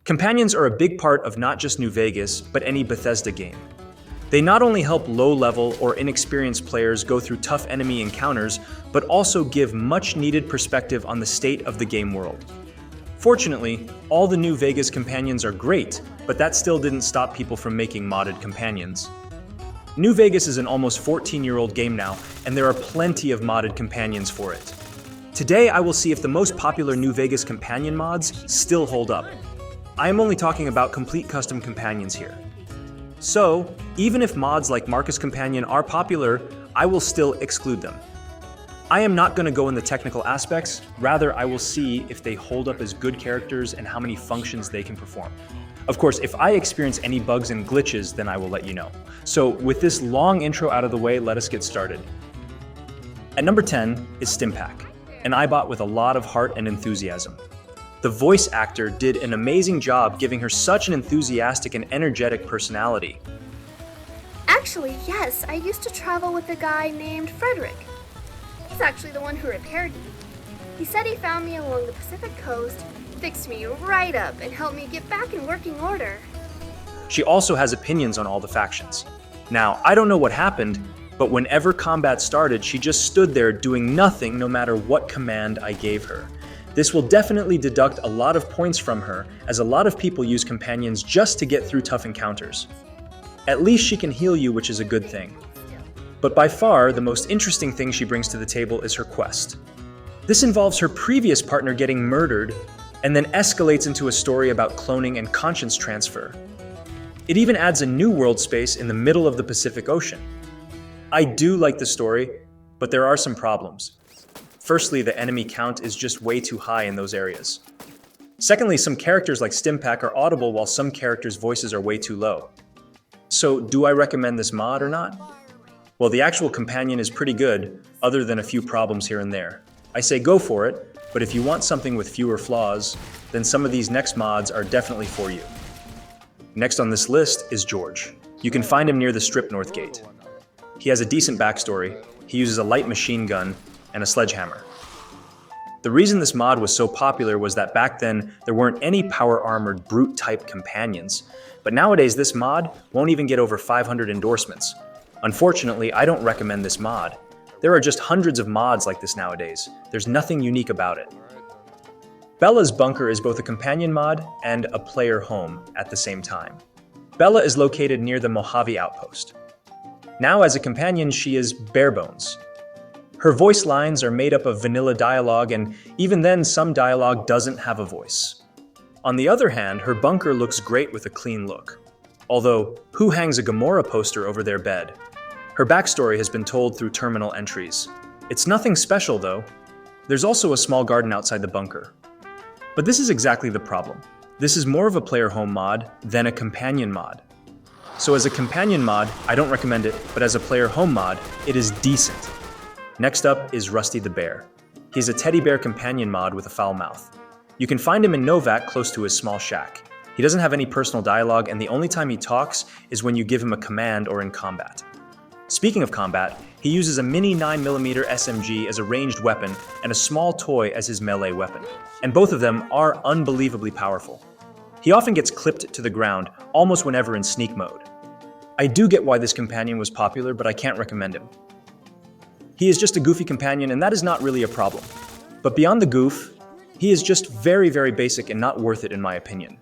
Companions are a big part of not just New Vegas, but any Bethesda game. They not only help low-level or inexperienced players go through tough enemy encounters, but also give much-needed perspective on the state of the game world. Fortunately, all the New Vegas companions are great, but that still didn't stop people from making modded companions. New Vegas is an almost 14-year-old game now, and there are plenty of modded companions for it. Today, I will see if the most popular New Vegas companion mods still hold up. I am only talking about complete custom companions here. So, even if mods like Marcus Companion are popular, I will still exclude them. I am not going to go in the technical aspects, rather I will see if they hold up as good characters and how many functions they can perform. Of course, if I experience any bugs and glitches, then I will let you know. So with this long intro out of the way, let us get started. At number 10 is Stimac, an iBot with a lot of heart and enthusiasm. The voice actor did an amazing job giving her such an enthusiastic and energetic personality. Actually, yes, I used to travel with a guy named Frederick. He's actually the one who repaired me. He said he found me along the Pacific coast, fixed me right up, and helped me get back in working order. She also has opinions on all the factions. Now, I don't know what happened, but whenever combat started, she just stood there doing nothing no matter what command I gave her. This will definitely deduct a lot of points from her, as a lot of people use companions just to get through tough encounters. At least she can heal you, which is a good thing. But by far, the most interesting thing she brings to the table is her quest. This involves her previous partner getting murdered, and then escalates into a story about cloning and conscience transfer. It even adds a new world space in the middle of the Pacific Ocean. I do like the story, but there are some problems. Firstly, the enemy count is just way too high in those areas. Secondly, some characters like Stimac are audible while some characters' voices are way too low. So, do I recommend this mod or not? Well, the actual companion is pretty good, other than a few problems here and there. I say go for it, but if you want something with fewer flaws, then some of these next mods are definitely for you. Next on this list is George. You can find him near the Strip North Gate. He has a decent backstory. He uses a light machine gun and a sledgehammer. The reason this mod was so popular was that back then there weren't any power-armored brute-type companions, but nowadays this mod won't even get over 500 endorsements. Unfortunately, I don't recommend this mod. There are just hundreds of mods like this nowadays. There's nothing unique about it. Bella's bunker is both a companion mod and a player home at the same time. Bella is located near the Mojave outpost. Now as a companion, she is bare bones. Her voice lines are made up of vanilla dialogue, and even then some dialogue doesn't have a voice. On the other hand, her bunker looks great with a clean look. Although, who hangs a Gamora poster over their bed? Her backstory has been told through terminal entries. It's nothing special though. There's also a small garden outside the bunker. But this is exactly the problem. This is more of a player home mod than a companion mod. So as a companion mod, I don't recommend it, but as a player home mod, it is decent. Next up is Rusty the Bear. He's a teddy bear companion mod with a foul mouth. You can find him in Novak close to his small shack. He doesn't have any personal dialogue, and the only time he talks is when you give him a command or in combat. Speaking of combat, he uses a mini 9mm SMG as a ranged weapon and a small toy as his melee weapon, and both of them are unbelievably powerful. He often gets clipped to the ground, almost whenever in sneak mode. I do get why this companion was popular, but I can't recommend him. He is just a goofy companion, and that is not really a problem. But beyond the goof, he is just very, very basic and not worth it in my opinion.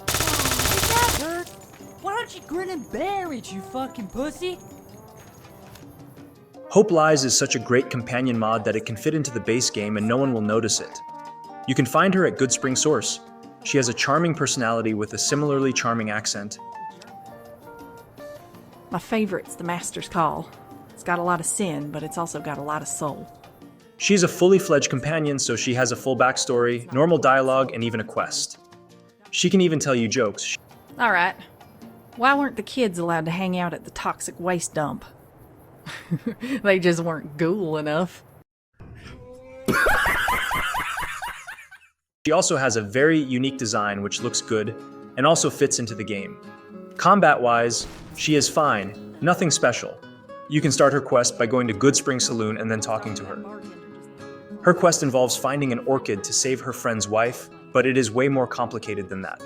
That hurt. Why don't you grin and bear it, you fucking pussy? Hope Lies is such a great companion mod that it can fit into the base game and no one will notice it. You can find her at Good Spring Source. She has a charming personality with a similarly charming accent. My favorite's the Master's Call. It's got a lot of sin, but it's also got a lot of soul. She's a fully fledged companion, so she has a full backstory, normal dialogue, and even a quest. She can even tell you jokes. All right. Why weren't the kids allowed to hang out at the toxic waste dump? They just weren't cool enough. She also has a very unique design which looks good and also fits into the game. Combat-wise, she is fine, nothing special. You can start her quest by going to Good Spring Saloon and then talking to her. Her quest involves finding an orchid to save her friend's wife, but it is way more complicated than that.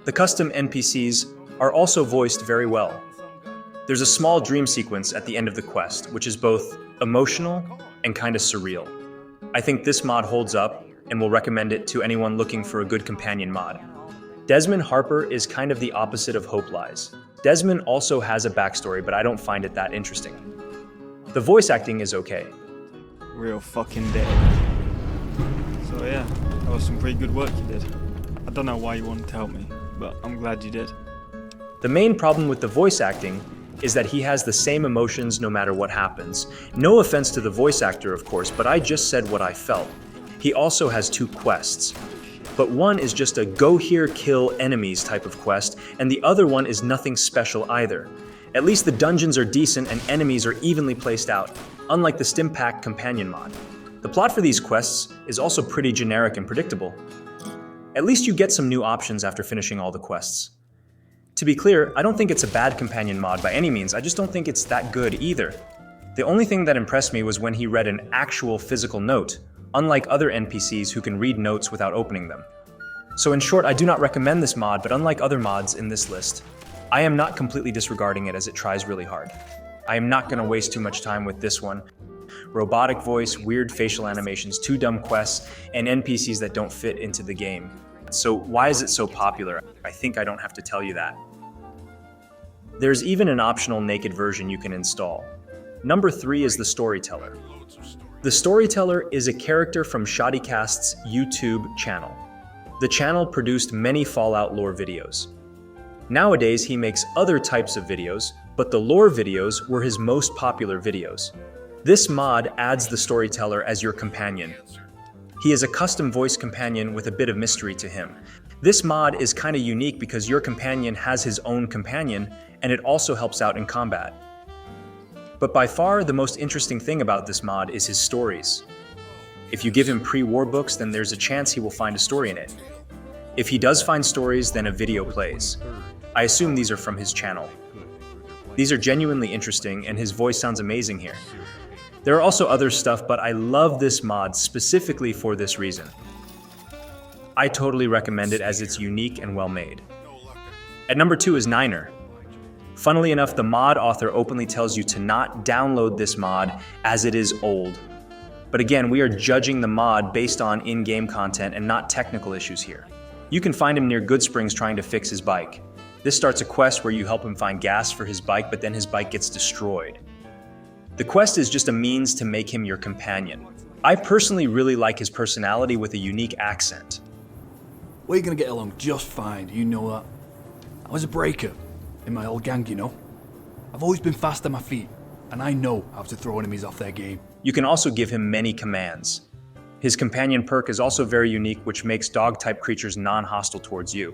The custom NPCs are also voiced very well. There's a small dream sequence at the end of the quest, which is both emotional and kind of surreal. I think this mod holds up and will recommend it to anyone looking for a good companion mod. Desmond Harper is kind of the opposite of Hope Lies. Desmond also has a backstory, but I don't find it that interesting. The voice acting is okay. Real fucking dick. So yeah, that was some pretty good work you did. I don't know why you wanted to help me, but I'm glad you did. The main problem with the voice acting is that he has the same emotions no matter what happens. No offense to the voice actor, of course, but I just said what I felt. He also has 2 quests, but one is just a go here, kill enemies type of quest, and the other one is nothing special either. At least the dungeons are decent and enemies are evenly placed out, unlike the Stimac companion mod. The plot for these quests is also pretty generic and predictable. At least you get some new options after finishing all the quests. To be clear, I don't think it's a bad companion mod by any means, I just don't think it's that good either. The only thing that impressed me was when he read an actual physical note, unlike other NPCs who can read notes without opening them. So in short, I do not recommend this mod, but unlike other mods in this list, I am not completely disregarding it as it tries really hard. I am not going to waste too much time with this one. Robotic voice, weird facial animations, 2 dumb quests, and NPCs that don't fit into the game. So why is it so popular? I think I don't have to tell you that. There's even an optional naked version you can install. Number 3 is the Storyteller. The Storyteller is a character from Shoddycast's YouTube channel. The channel produced many Fallout lore videos. Nowadays, he makes other types of videos, but the lore videos were his most popular videos. This mod adds the Storyteller as your companion. He is a custom voice companion with a bit of mystery to him. This mod is kind of unique because your companion has his own companion, and it also helps out in combat. But by far, the most interesting thing about this mod is his stories. If you give him pre-war books, then there's a chance he will find a story in it. If he does find stories, then a video plays. I assume these are from his channel. These are genuinely interesting, and his voice sounds amazing here. There are also other stuff, but I love this mod specifically for this reason. I totally recommend it as it's unique and well made. At number 2 is Niner. Funnily enough, the mod author openly tells you to not download this mod as it is old. But again, we are judging the mod based on in-game content and not technical issues here. You can find him near Goodsprings trying to fix his bike. This starts a quest where you help him find gas for his bike, but then his bike gets destroyed. The quest is just a means to make him your companion. I personally really like his personality with a unique accent. We're gonna get along just fine, you know that. I was a breaker in my old gang, you know. I've always been fast on my feet, and I know how to throw enemies off their game. You can also give him many commands. His companion perk is also very unique, which makes dog-type creatures non-hostile towards you.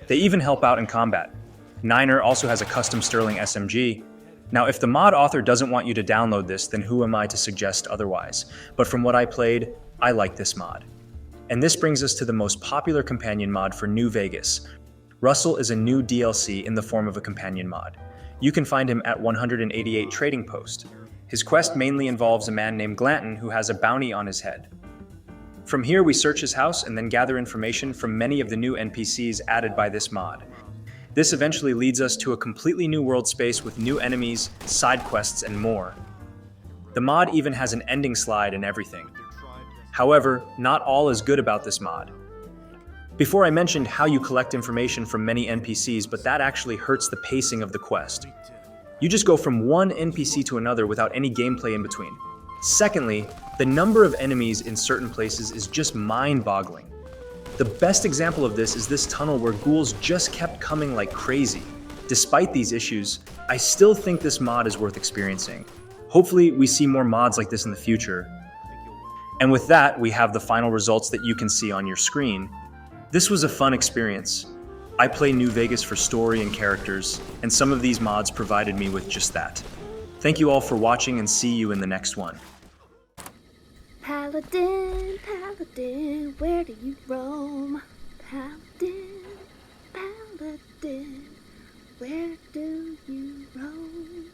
They even help out in combat. Niner also has a custom Sterling SMG. Now, if the mod author doesn't want you to download this, then who am I to suggest otherwise? But from what I played, I like this mod. And this brings us to the most popular companion mod for New Vegas. Russell is a new DLC in the form of a companion mod. You can find him at 188 Trading Post. His quest mainly involves a man named Glanton who has a bounty on his head. From here, we search his house and then gather information from many of the new NPCs added by this mod. This eventually leads us to a completely new world space with new enemies, side quests, and more. The mod even has an ending slide and everything. However, not all is good about this mod. Before I mentioned how you collect information from many NPCs, but that actually hurts the pacing of the quest. You just go from one NPC to another without any gameplay in between. Secondly, the number of enemies in certain places is just mind-boggling. The best example of this is this tunnel where ghouls just kept coming like crazy. Despite these issues, I still think this mod is worth experiencing. Hopefully, we see more mods like this in the future. And with that, we have the final results that you can see on your screen. This was a fun experience. I play New Vegas for story and characters, and some of these mods provided me with just that. Thank you all for watching, and see you in the next one. Paladin, Paladin, where do you roam? Paladin, Paladin, where do you roam?